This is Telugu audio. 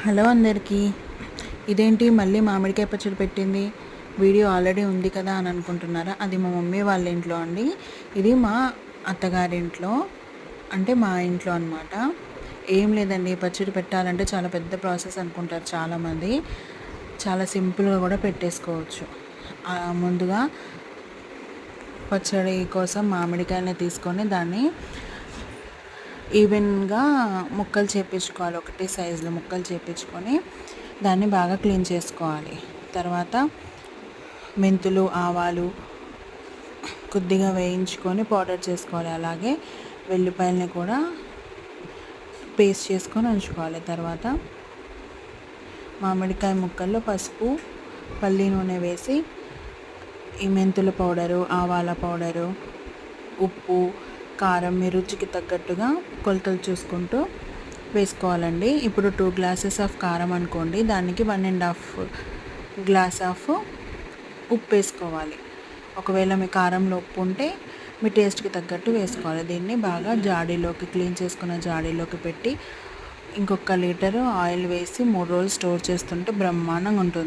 హలో అందరికీ. ఇదేంటి మళ్ళీ మామిడికాయ పచ్చడి పెట్టింది, వీడియో ఆల్రెడీ ఉంది కదా అని అనుకుంటున్నారా? అది మా మమ్మీ వాళ్ళ ఇంట్లో అండి. ఇది మా అత్తగారింట్లో, అంటే మా ఇంట్లో అనమాట. ఏం లేదండి, పచ్చడి పెట్టాలంటే చాలా పెద్ద ప్రాసెస్ అనుకుంటారు చాలామంది. చాలా సింపుల్గా కూడా పెట్టేసుకోవచ్చు. ముందుగా పచ్చడి కోసం మామిడికాయని తీసుకొని దాన్ని ఈవెన్గా ముక్కలు చేపించుకోవాలి. ఒకటే సైజులో ముక్కలు చేపించుకొని దాన్ని బాగా క్లీన్ చేసుకోవాలి. తర్వాత మెంతులు, ఆవాలు కొద్దిగా వేయించుకొని పౌడర్ చేసుకోవాలి. అలాగే వెల్లిపాయలని కూడా పేస్ట్ చేసుకొని ఉంచుకోవాలి. తర్వాత మామిడికాయ ముక్కల్లో పసుపు, పల్లి నూనె వేసి ఈ మెంతుల పౌడరు, ఆవాల పౌడరు, ఉప్పు, కారం మీ రుచికి తగ్గట్టుగా కొలతలు చూసుకుంటూ వేసుకోవాలండి. ఇప్పుడు 2 గ్లాసెస్ ఆఫ్ కారం అనుకోండి, దానికి 1.5 గ్లాస్ ఆఫ్ ఉప్పు వేసుకోవాలి. ఒకవేళ మీ కారంలో ఉప్పు ఉంటే మీ టేస్ట్కి తగ్గట్టు వేసుకోవాలి. దీన్ని బాగా జాడీలోకి, క్లీన్ చేసుకున్న జాడీలోకి పెట్టి ఇంకొక లీటరు ఆయిల్ వేసి 3 రోజులు స్టోర్ చేస్తుంటే బ్రహ్మాండంగా ఉంటుంది.